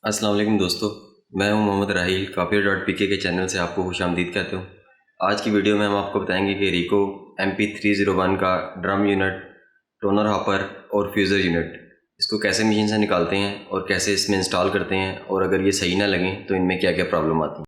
अस्सलाम वालेकुम दोस्तों, मैं हूं मोहम्मद राहील। काफिर.pk के चैनल से आपको खुशामदीद कहते हूं। आज की वीडियो में हम आपको बताएंगे कि रिको MP301 का ड्रम यूनिट, टोनर हॉपर और फ्यूज़र यूनिट इसको कैसे मशीन से निकालते हैं और कैसे इसमें इंस्टॉल करते हैं, और अगर ये सही ना लगें तो इनमें क्या क्या प्रॉब्लम आती है।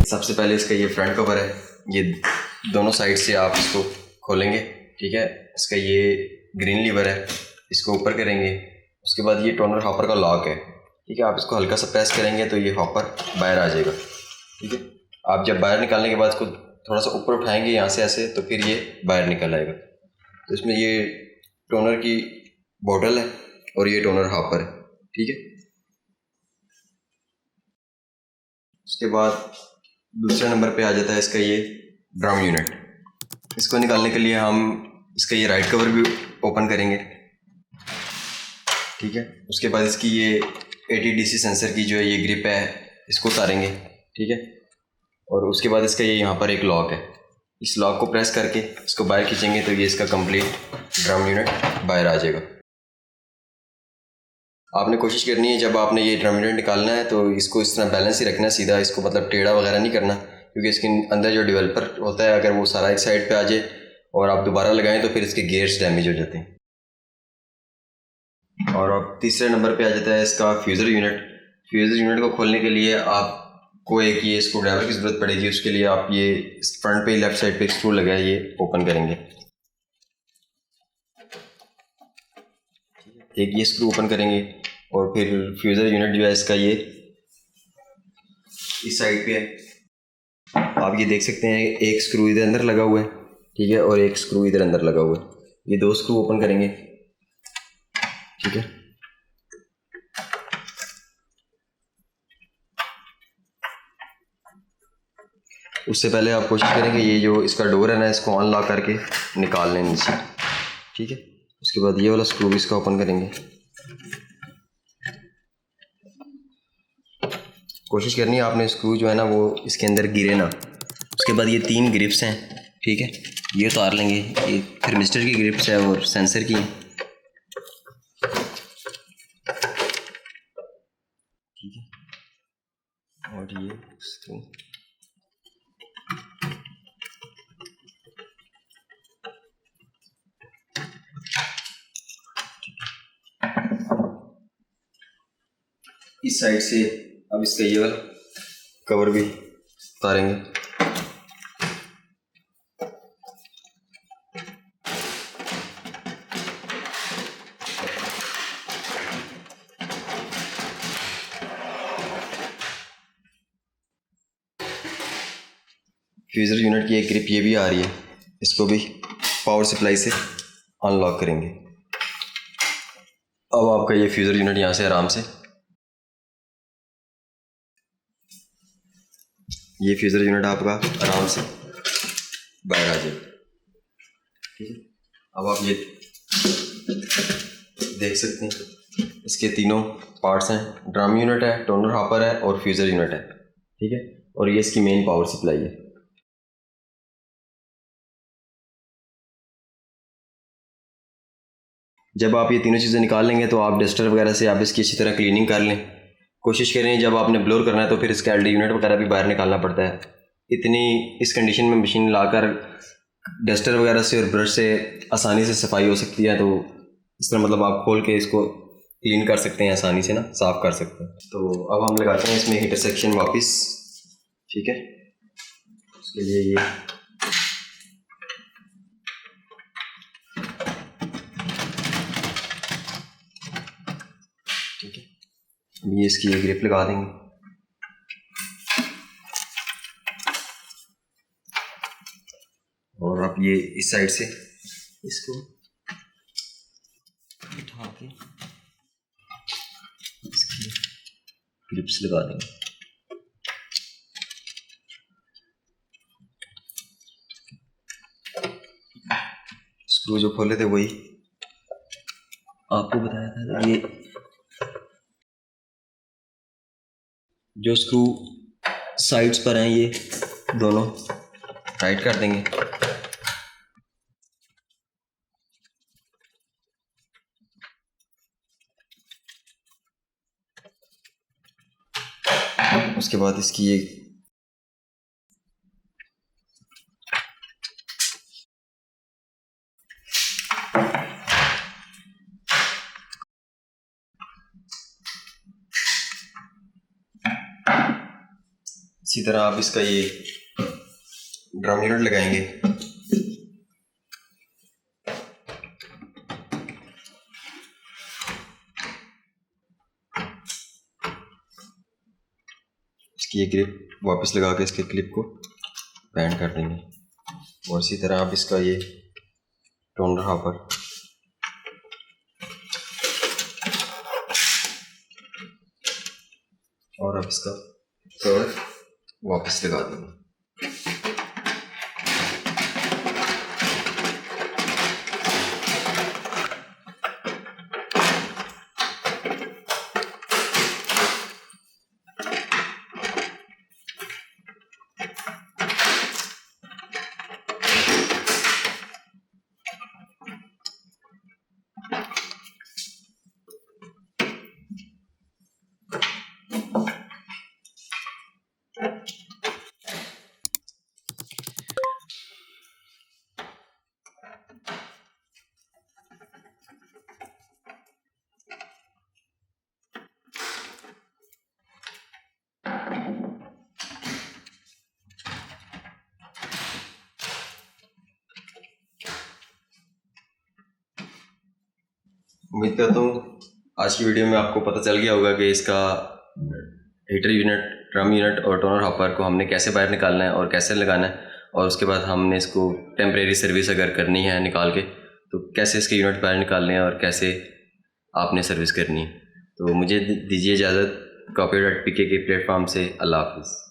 सबसे पहले इसका ये फ्रंट कवर है, ये दोनों साइड से आप इसको खोलेंगे। ठीक है, इसका ये ग्रीन लीवर है, इसको ऊपर करेंगे। उसके बाद ये टोनर हॉपर का लॉक है। ठीक है, आप इसको हल्का सा प्रेस करेंगे तो ये हॉपर बाहर आ जाएगा। ठीक है, आप जब बाहर निकालने के बाद इसको थोड़ा सा ऊपर उठाएंगे यहाँ से ऐसे, तो फिर ये बाहर निकल आएगा। तो इसमें ये टोनर की बॉटल है और ये टोनर हॉपर है। ठीक है, उसके बाद दूसरे नंबर पे आ जाता है इसका ये ड्रम यूनिट। इसको निकालने के लिए हम इसका ये राइट कवर भी ओपन करेंगे। ठीक है, उसके बाद इसकी ये ATDC सेंसर की जो है ये ग्रिप है, इसको उतारेंगे। ठीक है, और उसके बाद इसका ये यहाँ पर एक लॉक है, इस लॉक को प्रेस करके इसको बाहर खींचेंगे तो ये इसका कंप्लीट ड्रम यूनिट बाहर आ जाएगा। आपने कोशिश करनी है जब आपने ये ड्रम यूनिट निकालना है तो इसको इस तरह बैलेंस ही रखना है, सीधा इसको मतलब टेढ़ा वगैरह नहीं करना, क्योंकि इसके अंदर जो डेवलपर होता है अगर वो सारा एक साइड पे आ जाए और आप दोबारा लगाएं तो फिर इसके गियर्स डैमेज हो जाते हैं। और अब तीसरे नंबर पे आ जाता है इसका फ्यूज़र यूनिट। फ्यूज़र यूनिट को खोलने के लिए आपको एक ये स्क्रू ड्राइवर की ज़रूरत पड़ेगी। उसके लिए आप ये फ्रंट पे लेफ्ट साइड पे एक स्क्रू लगा है, ये ओपन करेंगे। एक ये स्क्रू ओपन करेंगे और फिर फ्यूज़र यूनिट जो है इसका ये इस साइड पे है। आप ये देख सकते हैं एक स्क्रू इधर अंदर लगा हुआ है। ठीक है, और एक स्क्रू इधर अंदर लगा हुआ है। ये दो स्क्रू ओपन करेंगे। ठीक है, उससे पहले आप कोशिश करेंगे ये जो इसका डोर है ना, इसको अनलॉक करके निकाल लें नीचे। ठीक है, उसके बाद ये वाला स्क्रू भी इसका ओपन करेंगे। कोशिश करनी है आपने स्क्रू जो है ना वो इसके अंदर गिरे ना। उसके बाद ये 3 ग्रिप्स हैं। ठीक है, ये उतार लेंगे। ये थर्मिस्टर की ग्रिप्स है और सेंसर की। ठीक है, और ये स्क्रू इस साइड से अब इसका ये वाला कवर भी उतारेंगे। फ्यूज़र यूनिट की एक ग्रिप ये भी आ रही है, इसको भी पावर सप्लाई से अनलॉक करेंगे। अब आपका ये फ्यूज़र यूनिट यहाँ से आराम से, ये फ्यूज़र यूनिट आपका आराम से बाहर आ जाएगा। ठीक है, अब आप ये देख सकते हैं इसके तीनों पार्ट्स हैं, ड्रम यूनिट है, टोनर हॉपर है और फ्यूज़र यूनिट है। ठीक है, और ये इसकी मेन पावर सप्लाई है। जब आप ये तीनों चीज़ें निकाल लेंगे तो आप डस्टर वगैरह से आप इसकी अच्छी तरह क्लीनिंग कर लें। कोशिश करें जब आपने ब्लोर करना है तो फिर इसका LD यूनिट वगैरह भी बाहर निकालना पड़ता है। इतनी इस कंडीशन में मशीन लाकर डस्टर वगैरह से और ब्रश से आसानी से सफाई हो सकती है। तो इस तरह मतलब आप खोल के इसको क्लीन कर सकते हैं, आसानी से ना साफ़ कर सकते हैं। तो अब हम लगाते हैं इसमें हीटर सेक्शन वापस। ठीक है, उसके लिए ये ठीक है, ये इसकी ये ग्रिप लगा देंगे। और अब ये इस साइड से इसको उठा के इसकी ग्रिप्स लगा देंगे। स्क्रू जो खोले थे वही आपको बताया था। ये जो स्क्रू साइड्स पर हैं ये दोनों टाइट कर देंगे। उसके बाद इसकी ये इसी तरह आप इसका ये ड्रम यूनिट लगाएंगे। इसकी ये ग्रिप वापस लगा के इसके क्लिप को बैंड कर देंगे। और इसी तरह आप इसका ये टोनर हॉपर और अब इसका कवर वापस लगा देंगे। उम्मीद करता हूँ आज की वीडियो में आपको पता चल गया होगा कि इसका हीटर यूनिट, ड्रम यूनिट और टोनर हॉपर को हमने कैसे बाहर निकालना है और कैसे लगाना है, और उसके बाद हमने इसको टेम्परेरी सर्विस अगर करनी है निकाल के तो कैसे इसके यूनिट बाहर निकालने हैं और कैसे आपने सर्विस करनी है। तो मुझे दीजिए इजाज़त कॉपी.pk के प्लेटफॉर्म से। अल्लाह हाफिज़।